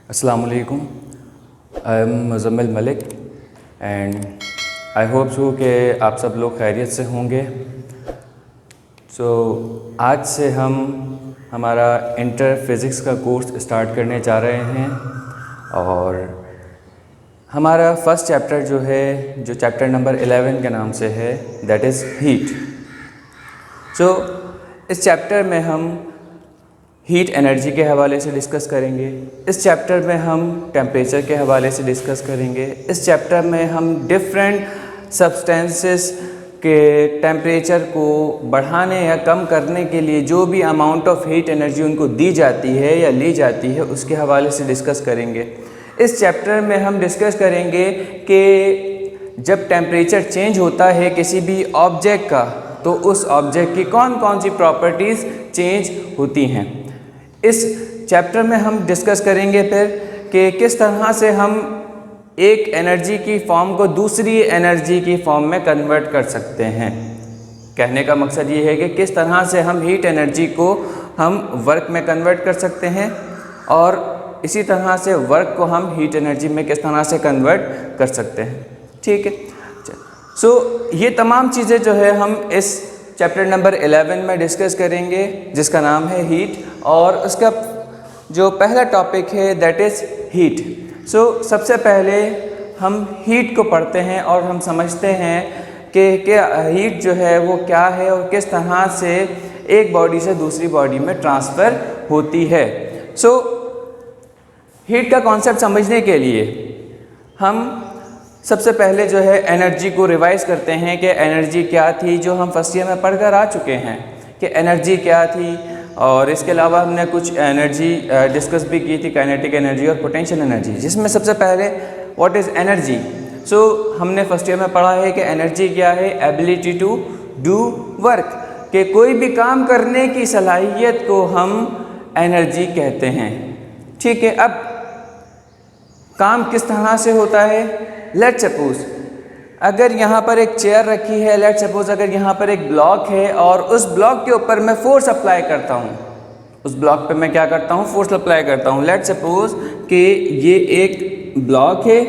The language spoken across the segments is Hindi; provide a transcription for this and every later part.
अस्सलाम वालेकुम। I am Muzammil Malik and I hope so कि आप सब लोग खैरियत से होंगे। आज से हम हमारा इंटर फिज़िक्स का कोर्स स्टार्ट करने जा रहे हैं और हमारा फर्स्ट चैप्टर जो चैप्टर नंबर 11 के नाम से है, दैट इज़ हीट। इस चैप्टर में हम हीट एनर्जी के हवाले से डिस्कस करेंगे। इस चैप्टर में हम टेम्परेचर के हवाले से डिस्कस करेंगे। इस चैप्टर में हम डिफरेंट सब्सटेंसेस के टेम्परेचर को बढ़ाने या कम करने के लिए जो भी अमाउंट ऑफ हीट एनर्जी उनको दी जाती है या ली जाती है उसके हवाले से डिस्कस करेंगे। इस चैप्टर में हम डिस्कस करेंगे कि जब टेम्परेचर चेंज होता है किसी भी ऑब्जेक्ट का तो उस ऑब्जेक्ट की कौन कौन सी प्रॉपर्टीज़ चेंज होती हैं। इस चैप्टर में हम डिस्कस करेंगे फिर कि किस तरह से हम एक एनर्जी की फॉर्म को दूसरी एनर्जी की फॉर्म में कन्वर्ट कर सकते हैं। कहने का मकसद ये है कि किस तरह से हम हीट एनर्जी को हम वर्क में कन्वर्ट कर सकते हैं और इसी तरह से वर्क को हम हीट एनर्जी में किस तरह से कन्वर्ट कर सकते हैं। ठीक है। ये तमाम चीज़ें जो है हम इस चैप्टर नंबर 11 में डिस्कस करेंगे जिसका नाम है हीट, और उसका जो पहला टॉपिक है दैट इज़ हीट। सबसे पहले हम हीट को पढ़ते हैं और हम समझते हैं कि हीट जो है वो क्या है और किस तरह से एक बॉडी से दूसरी बॉडी में ट्रांसफ़र होती है। हीट का कॉन्सेप्ट समझने के लिए हम सबसे पहले जो है एनर्जी को रिवाइज करते हैं कि एनर्जी क्या थी, जो हम फर्स्ट ईयर में पढ़कर आ चुके हैं कि एनर्जी क्या थी। और इसके अलावा हमने कुछ एनर्जी डिस्कस भी की थी, काइनेटिक एनर्जी और पोटेंशियल एनर्जी, जिसमें सबसे पहले व्हाट इज़ एनर्जी। हमने फर्स्ट ईयर में पढ़ा है कि एनर्जी क्या है, एबिलिटी टू डू वर्क, कि कोई भी काम करने की सलाहियत को हम एनर्जी कहते हैं। ठीक है। अब काम किस तरह से होता है, लेट्स सपोज अगर यहाँ पर एक चेयर रखी है, लेट्स सपोज अगर यहाँ पर एक ब्लॉक है और उस ब्लॉक के ऊपर मैं फोर्स अप्लाई करता हूँ, उस ब्लॉक पे मैं क्या करता हूँ, फोर्स अप्लाई करता हूँ। लेट्स सपोज कि ये एक ब्लॉक है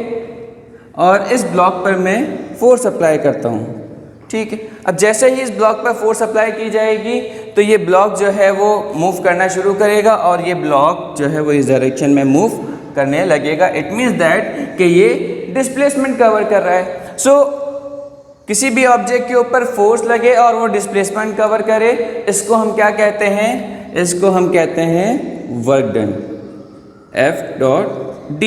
और इस ब्लॉक पर मैं फोर्स अप्लाई करता हूँ। ठीक है। अब जैसे ही इस ब्लॉक पर फोर्स अप्लाई की जाएगी तो ये ब्लॉक जो है वो मूव करना शुरू करेगा और ये ब्लॉक जो है वो इस डायरेक्शन में मूव करने लगेगा। इट मीन्स दैट कि ये डिस्प्लेसमेंट कवर कर रहा है। किसी भी ऑब्जेक्ट के ऊपर फोर्स लगे और वो डिस्प्लेसमेंट कवर करे, इसको हम क्या कहते हैं, इसको हम कहते हैं work done, F.D।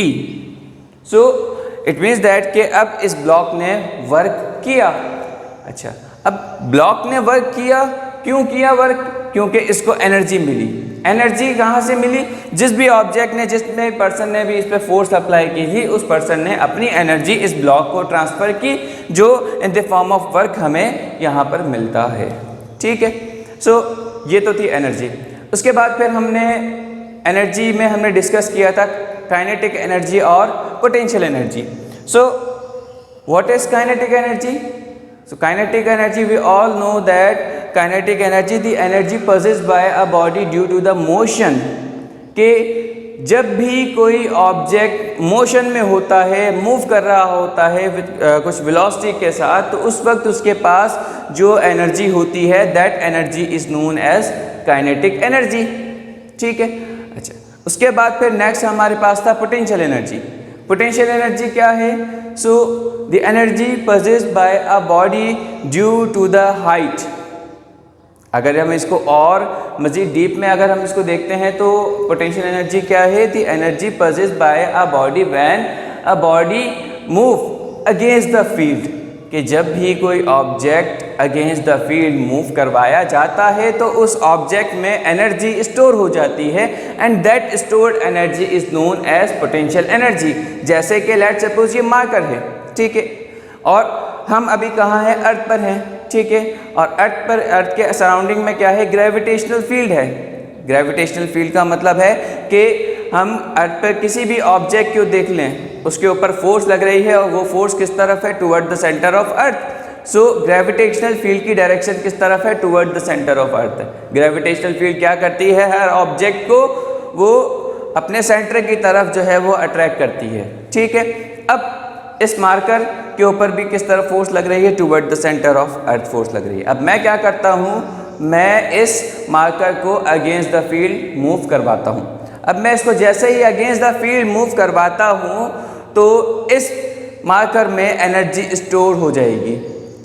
It means that कि अब इस ब्लॉक ने वर्क किया। अच्छा, अब ब्लॉक ने वर्क किया, क्यों किया वर्क, क्योंकि इसको एनर्जी मिली। एनर्जी कहाँ से मिली, जिस भी ऑब्जेक्ट ने, जिस पर्सन ने भी इस पर फोर्स अप्लाई की थी उस पर्सन ने अपनी एनर्जी इस ब्लॉक को ट्रांसफ़र की, जो in the form of work हमें यहाँ पर मिलता है। ठीक है। ये तो थी एनर्जी। उसके बाद फिर हमने एनर्जी में हमने डिस्कस किया था काइनेटिक एनर्जी और potential energy. What is kinetic energy? Kinetic energy, we all know that kinetic energy, the energy possessed by a body due to the motion, कि जब भी कोई ऑब्जेक्ट मोशन में होता है, मूव कर रहा होता है कुछ वेलोसिटी के साथ, तो उस वक्त उसके पास जो एनर्जी होती है that energy is known as kinetic energy. ठीक है। अच्छा, उसके बाद फिर नेक्स्ट हमारे पास था पोटेंशियल एनर्जी। पोटेंशियल एनर्जी क्या है? The energy possessed by a body due to the height. अगर हम इसको और मज़ीद डीप में अगर हम इसको देखते हैं तो पोटेंशियल एनर्जी क्या है? The energy possessed by a body when a body move against the field, कि जब भी कोई object against the field move करवाया जाता है तो उस ऑब्जेक्ट में एनर्जी स्टोर हो जाती है and that stored energy is known as potential energy. जैसे कि लेट्स सपोज ये मार्कर है, ठीक है, और हम अभी कहाँ हैं, अर्थ पर हैं। ठीक है। और अर्थ के सराउंडिंग में क्या है, ग्रेविटेशनल फील्ड है। ग्रेविटेशनल फील्ड का मतलब है कि हम अर्थ पर किसी भी ऑब्जेक्ट को देख लें, उसके ऊपर फोर्स लग रही है और वो फोर्स किस तरफ है, toward the centre of earth. Gravitational field की डायरेक्शन किस तरफ है, toward the centre of earth. Gravitational field क्या करती है, हर ऑब्जेक्ट को वो अपने सेंटर की तरफ जो है वो अट्रैक्ट करती है। ठीक है, अब इस मार्कर के ऊपर भी किस तरह फोर्स लग रही है, toward the centre of earth force लग रही है। अब मैं क्या करता हूँ, मैं इस मार्कर को अगेंस्ट द फील्ड मूव करवाता हूँ। अब मैं इसको जैसे ही अगेंस्ट द फील्ड मूव करवाता हूँ तो इस मार्कर में एनर्जी स्टोर हो जाएगी।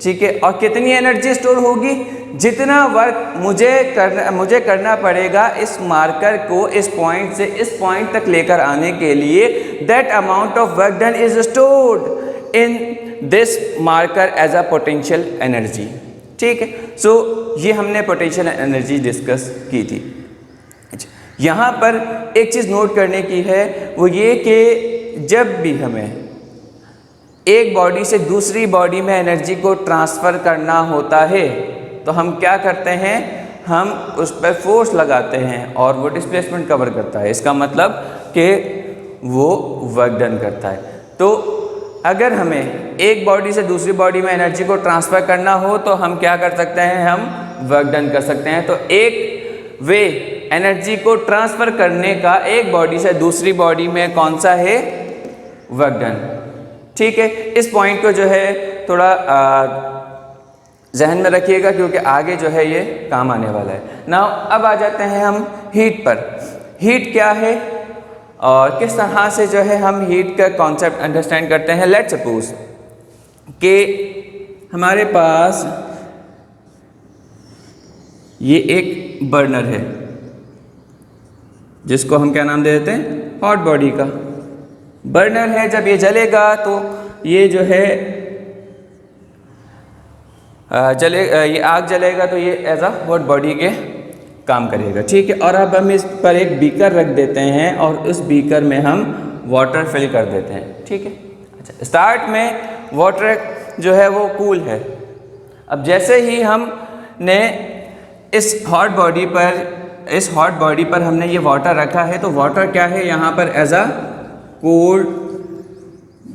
ठीक है, और कितनी एनर्जी स्टोर होगी, जितना वर्क मुझे करना पड़ेगा इस मार्कर को इस पॉइंट से इस पॉइंट तक लेकर आने के लिए, that amount of work done is stored in this marker as a potential energy. ठीक है, सो ये हमने पोटेंशियल एनर्जी डिस्कस की थी। यहाँ पर एक चीज़ नोट करने की है, वो ये कि जब भी हमें एक बॉडी से दूसरी बॉडी में एनर्जी को ट्रांसफ़र करना होता है तो हम क्या करते हैं, हम उस पर फोर्स लगाते हैं और वो डिस्प्लेसमेंट कवर करता है। इसका मतलब कि वो वर्क डन करता है। तो अगर हमें एक बॉडी से दूसरी बॉडी में एनर्जी को ट्रांसफ़र करना हो तो हम क्या कर सकते हैं, हम वर्क डन कर सकते हैं। तो एक वे एनर्जी को ट्रांसफ़र करने का एक बॉडी से दूसरी बॉडी में कौन सा है, वर्क डन। ठीक है, इस पॉइंट को जो है थोड़ा जहन में रखिएगा क्योंकि आगे जो है ये काम आने वाला है। नाउ अब आ जाते हैं हम हीट पर। हीट क्या है और किस तरह से जो है हम हीट का कॉन्सेप्ट अंडरस्टैंड करते हैं। लेट्स सपोज कि हमारे पास ये एक बर्नर है जिसको हम क्या नाम दे देते हैं, हॉट बॉडी का बर्नर है। जब ये जलेगा तो ये जो है ये आग जलेगा तो ये एज अ हॉट बॉडी के काम करेगा। ठीक है, और अब हम इस पर एक बीकर रख देते हैं और उस बीकर में हम वाटर फिल कर देते हैं। ठीक है, अच्छा, स्टार्ट में वाटर जो है वो कूल है। अब जैसे ही हमने इस हॉट बॉडी पर हमने ये वाटर रखा है तो वाटर क्या है, यहाँ पर एज अ कोल्ड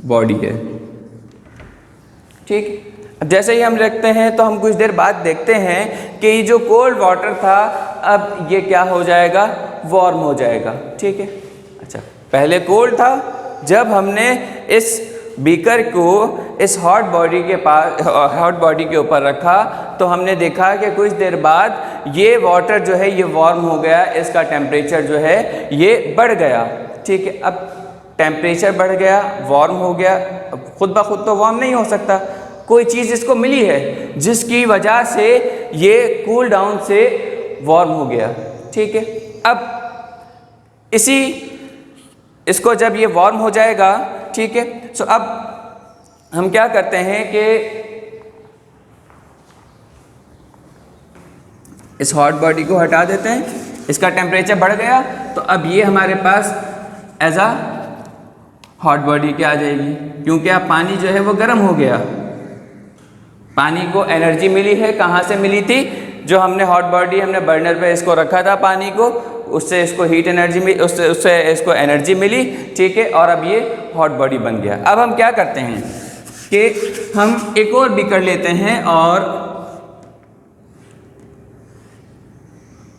बॉडी है। ठीक, अब जैसे ही हम रखते हैं तो हम कुछ देर बाद देखते हैं कि ये जो कोल्ड वाटर था अब ये क्या हो जाएगा, वार्म हो जाएगा। ठीक है, अच्छा, पहले कोल्ड था, जब हमने इस बीकर को इस हॉट बॉडी के ऊपर रखा तो हमने देखा कि कुछ देर बाद ये वाटर जो है ये वार्म हो गया, इसका टेम्परेचर जो है ये बढ़ गया। ठीक है, अब टेम्परेचर बढ़ गया, वार्म हो गया। अब खुद ब खुद तो वार्म नहीं हो सकता, कोई चीज़ इसको मिली है जिसकी वजह से ये कूल डाउन से वार्म हो गया। ठीक है, अब इसको जब ये वार्म हो जाएगा, ठीक है, सो अब हम क्या करते हैं कि इस हॉट बॉडी को हटा देते हैं, इसका टेम्परेचर बढ़ गया तो अब ये हमारे पास एज अ हॉट बॉडी क्या आ जाएगी, क्योंकि अब पानी जो है वो गर्म हो गया। पानी को एनर्जी मिली है, कहाँ से मिली थी, जो हमने हॉट बॉडी हमने बर्नर पे इसको रखा था पानी को, उससे इसको हीट एनर्जी मिली, उससे इसको एनर्जी मिली। ठीक है, और अब ये हॉट बॉडी बन गया। अब हम क्या करते हैं कि हम एक और बीकर लेते हैं और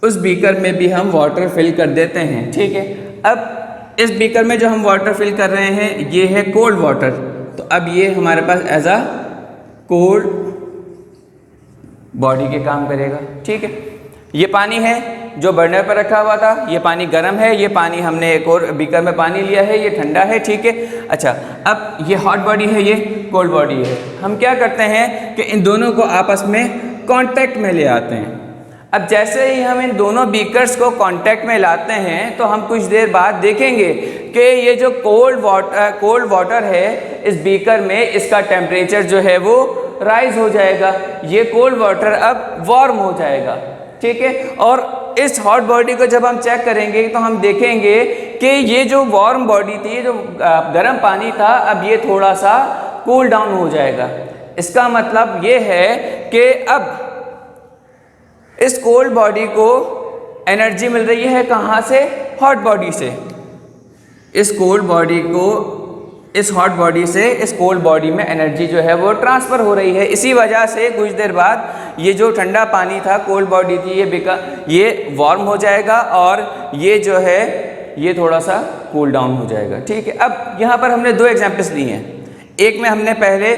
उस बीकर में भी हम वाटर फिल कर देते हैं। ठीक है, अब इस बीकर में जो हम वाटर फिल कर रहे हैं ये है कोल्ड वाटर, तो अब ये हमारे पास एज अ कोल्ड बॉडी के काम करेगा। ठीक है, ये पानी है जो बर्नर पर रखा हुआ था, ये पानी गर्म है, ये पानी हमने एक और बीकर में पानी लिया है, ये ठंडा है। ठीक है, अच्छा, अब ये हॉट बॉडी है, ये कोल्ड बॉडी है। हम क्या करते हैं कि इन दोनों को आपस में कांटेक्ट में ले आते हैं। अब जैसे ही हम इन दोनों बीकर्स को कांटेक्ट में लाते हैं तो हम कुछ देर बाद देखेंगे कि ये जो कोल्ड वाटर है इस बीकर में, इसका टेम्परेचर जो है वो राइज हो जाएगा, ये कोल्ड वाटर अब वार्म हो जाएगा। ठीक है, और इस हॉट बॉडी को जब हम चेक करेंगे तो हम देखेंगे कि ये जो वार्म बॉडी थी, जो गर्म पानी था, अब ये थोड़ा सा कूल डाउन हो जाएगा। इसका मतलब ये है कि अब इस कोल्ड बॉडी को एनर्जी मिल रही है कहाँ से, हॉट बॉडी से। इस कोल्ड बॉडी को इस हॉट बॉडी से इस कोल्ड बॉडी में एनर्जी जो है वो ट्रांसफ़र हो रही है। इसी वजह से कुछ देर बाद ये जो ठंडा पानी था, कोल्ड बॉडी थी, ये वार्म हो जाएगा और ये जो है ये थोड़ा सा कूल डाउन हो जाएगा। ठीक है, अब यहाँ पर हमने दो एग्जाम्पल्स लिए हैं। एक में हमने पहले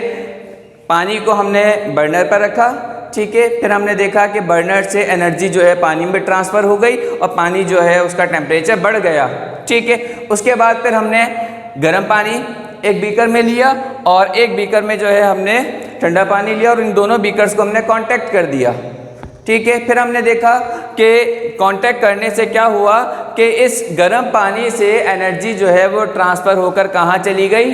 पानी को हमने बर्नर पर रखा, ठीक है, फिर हमने देखा कि बर्नर से एनर्जी जो है पानी में ट्रांसफ़र हो गई और पानी जो है उसका टेम्परेचर बढ़ गया। ठीक है, उसके बाद फिर हमने गर्म पानी एक बीकर में लिया और एक बीकर में जो है हमने ठंडा पानी लिया और इन दोनों बीकर्स को हमने कांटेक्ट कर दिया। ठीक है, फिर हमने देखा कि कांटेक्ट करने से क्या हुआ कि इस गर्म पानी से एनर्जी जो है वो ट्रांसफ़र होकर कहाँ चली गई,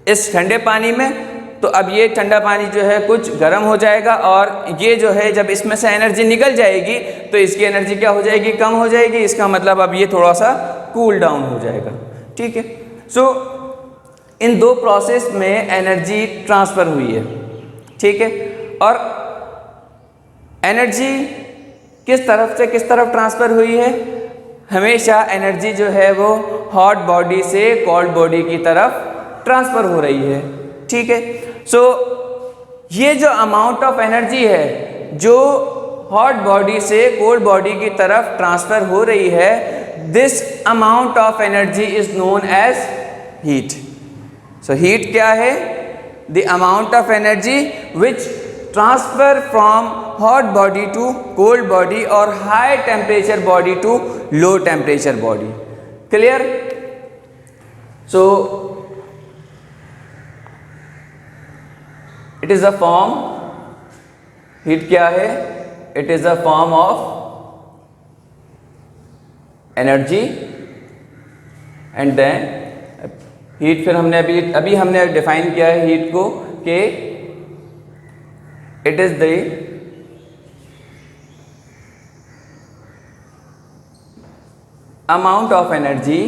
इस ठंडे पानी में। तो अब ये ठंडा पानी जो है कुछ गर्म हो जाएगा और ये जो है जब इसमें से एनर्जी निकल जाएगी तो इसकी एनर्जी क्या हो जाएगी, कम हो जाएगी। इसका मतलब अब ये थोड़ा सा कूल डाउन हो जाएगा। ठीक है, सो इन दो प्रोसेस में एनर्जी ट्रांसफ़र हुई है। ठीक है, और एनर्जी किस तरफ से किस तरफ ट्रांसफ़र हुई है, हमेशा एनर्जी जो है वो हॉट बॉडी से कोल्ड बॉडी की तरफ ट्रांसफ़र हो रही है। ठीक है, सो ये जो अमाउंट ऑफ एनर्जी है जो हॉट बॉडी से कोल्ड बॉडी की तरफ ट्रांसफ़र हो रही है, this amount of energy is known as heat. So heat क्या है, the amount of energy which transfer from hot body to cold body और high temperature body to low temperature body. Clear? So it is a form, heat क्या है, it is a form of energy and then heat. फिर हमने अभी हमने डिफाइन किया है हीट को कि it is the amount of energy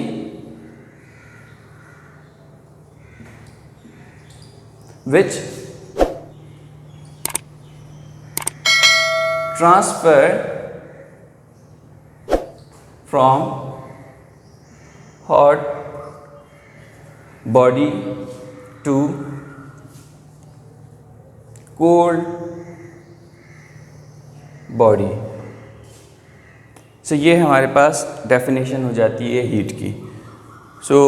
which transfer from hot body to cold body। सो ये हमारे पास डेफिनेशन हो जाती है हीट की। सो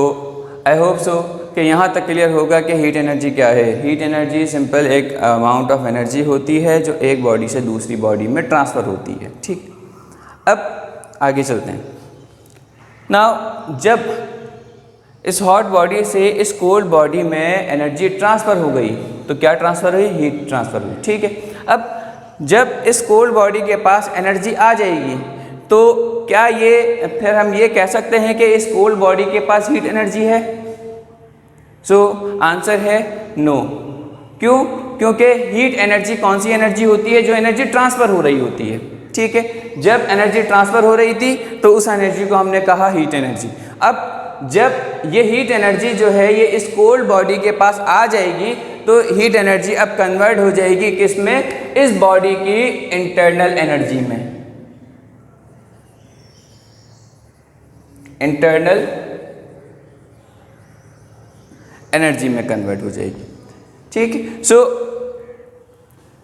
आई होप सो कि यहाँ तक क्लियर होगा कि हीट एनर्जी क्या है। हीट एनर्जी सिंपल एक अमाउंट ऑफ एनर्जी होती है जो एक बॉडी से दूसरी बॉडी में ट्रांसफ़र होती है। ठीक, अब आगे चलते हैं। नाउ जब इस हॉट बॉडी से इस कोल्ड बॉडी में एनर्जी ट्रांसफ़र हो गई तो क्या ट्रांसफ़र हुई, हीट ट्रांसफ़र हुई। ठीक है, अब जब इस कोल्ड बॉडी के पास एनर्जी आ जाएगी तो क्या ये फिर हम ये कह सकते हैं कि इस कोल्ड बॉडी के पास हीट एनर्जी है? सो आंसर है नो। क्यों? क्योंकि हीट एनर्जी कौन सी एनर्जी होती है, जो एनर्जी ट्रांसफ़र हो रही होती है। ठीक है, जब एनर्जी ट्रांसफ़र हो रही थी तो उस एनर्जी को हमने कहा हीट एनर्जी। अब जब ये हीट एनर्जी जो है ये इस कोल्ड बॉडी के पास आ जाएगी तो हीट एनर्जी अब कन्वर्ट हो जाएगी किस में, इस बॉडी की इंटरनल एनर्जी में, इंटरनल एनर्जी में कन्वर्ट हो जाएगी। ठीक है, सो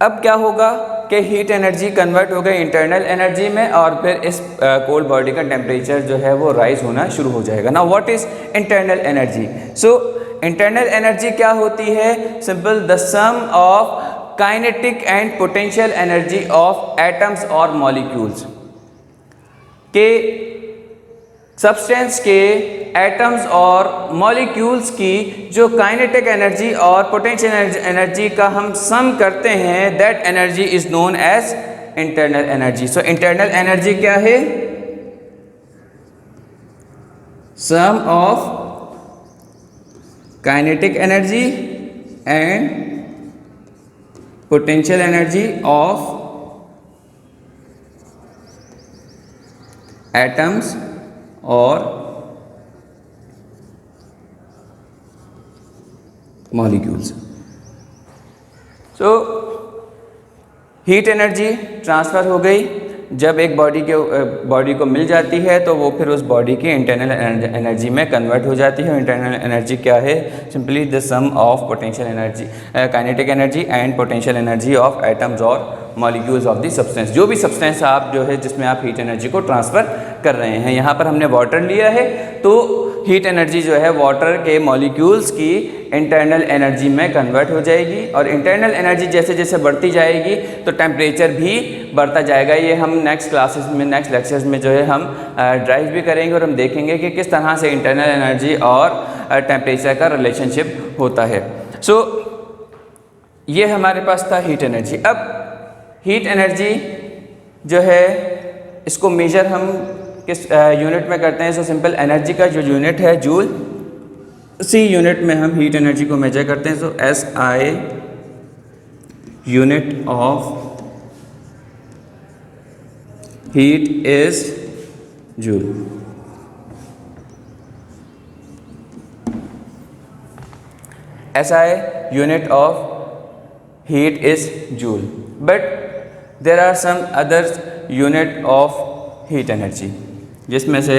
अब क्या होगा कि हीट एनर्जी कन्वर्ट हो गई इंटरनल एनर्जी में और फिर इस कोल्ड बॉडी का टेम्परेचर जो है वो राइज होना शुरू हो जाएगा। Now what is internal energy? So internal energy क्या होती है? Simple, the sum of kinetic and potential energy of atoms और मॉलिक्यूल्स के सब्सटेंस के एटम्स और मॉलिक्यूल्स की जो काइनेटिक एनर्जी और पोटेंशियल एनर्जी का हम सम करते हैं, that energy is known as internal energy. So internal energy क्या है? Sum of kinetic energy and potential energy of atoms और molecules. So heat energy transfer हो गई, जब एक बॉडी को मिल जाती है तो वो फिर उस बॉडी की इंटरनल एनर्जी में कन्वर्ट हो जाती है। इंटरनल एनर्जी क्या है? Simply the sum of potential energy, kinetic energy and potential energy of atoms और मॉलिक्यूल्स ऑफ द सब्सटेंस, जो भी सब्सटेंस आप जो है जिसमें आप हीट एनर्जी को ट्रांसफ़र कर रहे हैं। यहाँ पर हमने वाटर लिया है, तो हीट एनर्जी जो है वाटर के मॉलिक्यूल्स की इंटरनल एनर्जी में कन्वर्ट हो जाएगी, और इंटरनल एनर्जी जैसे जैसे बढ़ती जाएगी तो टेम्परेचर भी बढ़ता जाएगा। ये हम नेक्स्ट क्लासेस में, नेक्स्ट लेक्चर्स में जो है हम ड्राइव भी करेंगे और हम देखेंगे कि किस तरह से इंटरनल एनर्जी और टेम्परेचर का रिलेशनशिप होता है। सो ये हमारे पास था हीट एनर्जी। अब हीट एनर्जी जो है इसको मेजर हम किस यूनिट में करते हैं? सो सिंपल, एनर्जी का जो यूनिट है जूल, उसी यूनिट में हम हीट एनर्जी को मेजर करते हैं। सो SI unit of heat is joule. SI unit of heat is joule, but there are some other unit of heat energy, जिसमें से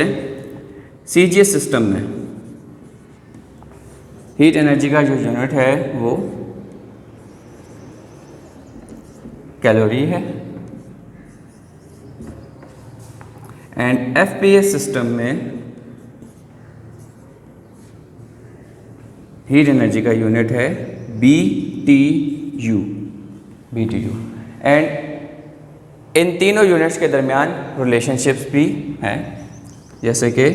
CGS सिस्टम में हीट एनर्जी का जो यूनिट है वो कैलोरी है, एंड FPS सिस्टम में हीट एनर्जी का यूनिट है BTU, एंड इन तीनों यूनिट्स के दरमियान रिलेशनशिप्स भी हैं, जैसे कि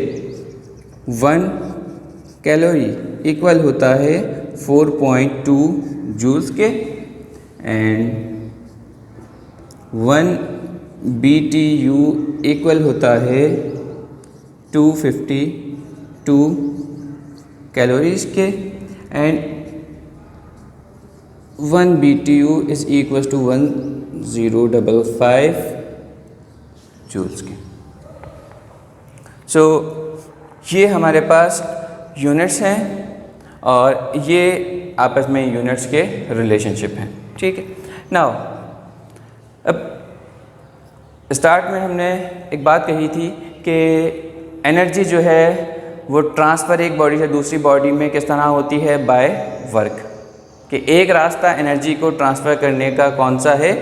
1 कैलोरी इक्वल होता है 4.2 जूल्स के, एंड 1 BTU इक्वल होता है 252 कैलोरीज के, and 1 BTU is equal to 1055 joules के। सो ये हमारे पास यूनिट्स हैं और ये आपस में यूनिट्स के रिलेशनशिप हैं, ठीक है। नाउ अब स्टार्ट में हमने एक बात कही थी कि एनर्जी जो है वो ट्रांसफ़र एक बॉडी से दूसरी बॉडी में किस तरह होती है? बाय वर्क, कि एक रास्ता एनर्जी को ट्रांसफ़र करने का कौन सा है?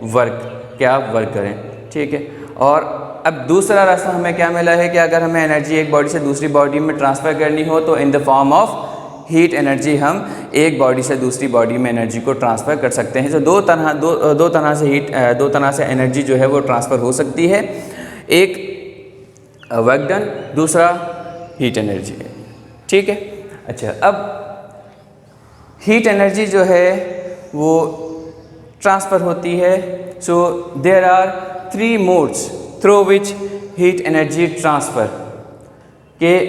वर्क, क्या आप वर्क करें, ठीक है। और अब दूसरा रास्ता हमें क्या मिला है कि अगर हमें एनर्जी एक बॉडी से दूसरी बॉडी में ट्रांसफ़र करनी हो तो in the form of heat energy हम एक बॉडी से दूसरी बॉडी में एनर्जी को ट्रांसफ़र कर सकते हैं। तो दो तरह से एनर्जी जो है वो ट्रांसफ़र हो सकती है, एक वर्क डन, दूसरा हीट एनर्जी है, ठीक है। अच्छा, अब हीट एनर्जी जो है वो ट्रांसफ़र होती है। So there are 3 modes through which heat energy transfer, के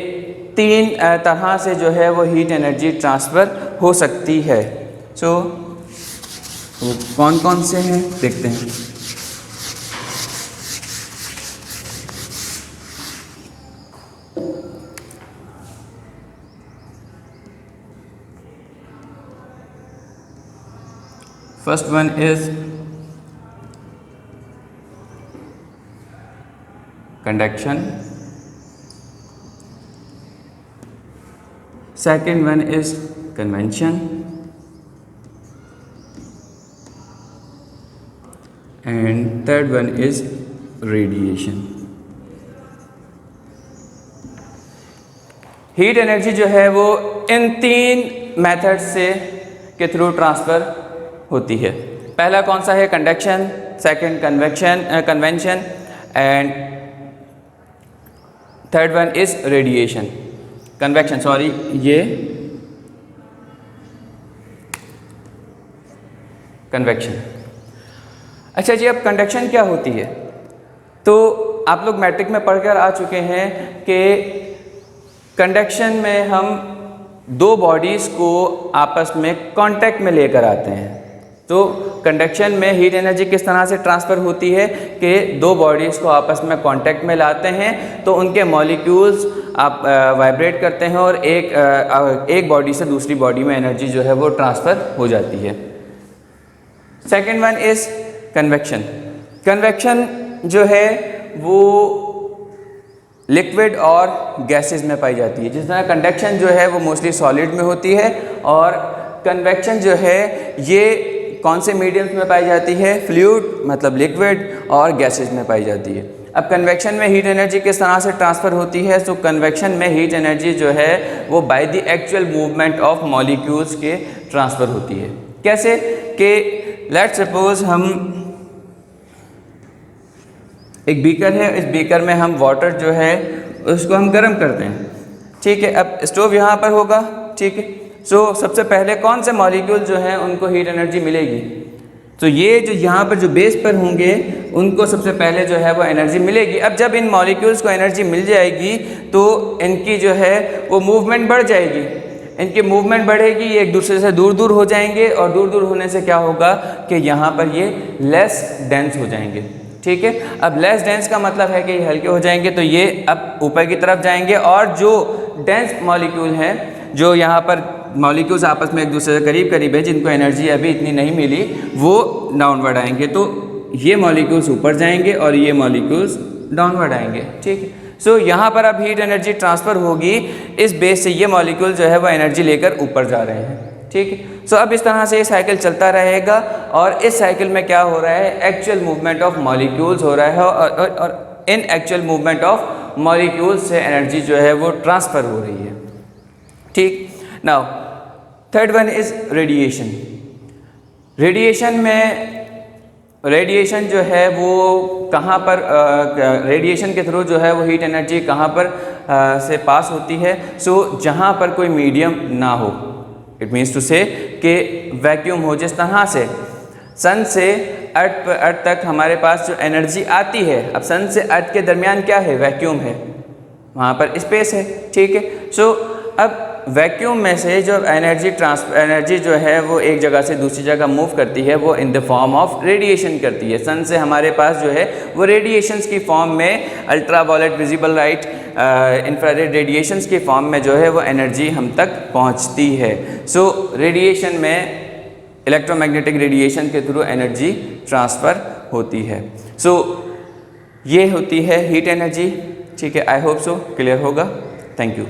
3 तरह से जो है वो हीट एनर्जी ट्रांसफ़र हो सकती है। सो कौन कौन से हैं देखते हैं। First one is conduction, second one is convection, and third one is radiation. Heat energy जो है वो इन 3 मेथड से के थ्रू ट्रांसफ़र होती है। पहला कौन सा है? Conduction, second convention, and third one is radiation, convection, sorry, ये कन्वेक्शन। अच्छा जी, अब कंडक्शन क्या होती है? तो आप लोग मैट्रिक में पढ़कर आ चुके हैं कि कंडक्शन में हम 2 बॉडीज़ को आपस में कांटेक्ट में लेकर आते हैं। तो कंडक्शन में हीट एनर्जी किस तरह से ट्रांसफ़र होती है कि 2 बॉडीज़ को आपस में कांटेक्ट में लाते हैं तो उनके मॉलिक्यूल्स आप वाइब्रेट करते हैं और एक बॉडी से दूसरी बॉडी में एनर्जी जो है वो ट्रांसफ़र हो जाती है। Second one is convection. Convection जो है वो लिक्विड और गैसेस में पाई जाती है। जिस तरह कंडक्शन जो है वो मोस्टली सॉलिड में होती है और कन्वेक्शन जो है ये कौन से मीडियम्स में पाई जाती है? फ्लूइड मतलब लिक्विड और गैसेज में पाई जाती है। अब कन्वेक्शन में हीट एनर्जी किस तरह से ट्रांसफ़र होती है? सो कन्वेक्शन में हीट एनर्जी जो है वो by the actual movement of molecules के ट्रांसफ़र होती है। कैसे? कि लेट्स सपोज हम एक बीकर है, इस बीकर में हम वाटर जो है उसको हम गर्म करते हैं, ठीक है। अब स्टोव यहाँ पर होगा, ठीक है। सो सबसे पहले कौन से मॉलिक्यूल जो हैं उनको हीट एनर्जी मिलेगी? तो ये जो यहाँ पर जो बेस पर होंगे उनको सबसे पहले जो है वो एनर्जी मिलेगी। अब जब इन मॉलिक्यूल्स को एनर्जी मिल जाएगी तो इनकी जो है वो मूवमेंट बढ़ जाएगी। इनकी मूवमेंट बढ़ेगी, ये एक दूसरे से दूर दूर हो जाएंगे और दूर दूर होने से क्या होगा कि यहाँ पर ये लेस डेंस हो जाएंगे, ठीक है। अब लेस डेंस का मतलब है कि ये हल्के हो जाएंगे, तो ये अब ऊपर की तरफ जाएंगे और जो डेंस मॉलिक्यूल हैं, जो यहाँ पर मॉलिक्यूल्स आपस में एक दूसरे से करीब करीब है, जिनको एनर्जी अभी इतनी नहीं मिली, वो डाउनवर्ड आएंगे। तो ये मॉलिक्यूल्स ऊपर जाएंगे और ये मॉलिक्यूल्स डाउनवर्ड आएंगे, ठीक है। सो यहाँ पर अब हीट एनर्जी ट्रांसफ़र होगी, इस बेस से ये मॉलिक्यूल जो है वो एनर्जी लेकर ऊपर जा रहे हैं, ठीक है। सो अब इस तरह से ये साइकिल चलता रहेगा और इस साइकिल में क्या हो रहा है? एक्चुअल मूवमेंट ऑफ मॉलिक्यूल्स हो रहा है और इन एक्चुअल मूवमेंट ऑफ मॉलिक्यूल्स से एनर्जी जो है वो ट्रांसफ़र हो रही है, ठीक। Now third one is radiation. Radiation जो है वो कहाँ पर रेडिएशन के थ्रू जो है वो हीट एनर्जी कहाँ पर से पास होती है? सो जहाँ पर कोई मीडियम ना हो, इट मीन्स टू से कि वैक्यूम हो। जिस तरह से सन से अर्थ तक हमारे पास जो एनर्जी आती है, अब सन से अर्थ के दरमियान क्या है? वैक्यूम है, वहाँ पर स्पेस है, ठीक है। सो अब वैक्यूम में से जो एनर्जी जो है वो एक जगह से दूसरी जगह मूव करती है, वो in the form of radiation करती है। सन से हमारे पास जो है वो रेडिएशंस की फॉर्म में, ultra violet, visible light, infrared radiations की फॉर्म में जो है वो एनर्जी हम तक पहुंचती है। सो रेडिएशन में इलेक्ट्रोमैग्नेटिक रेडिएशन के थ्रू एनर्जी ट्रांसफ़र होती है। सो ये होती है हीट एनर्जी, ठीक है। आई होप सो क्लियर होगा। Thank you.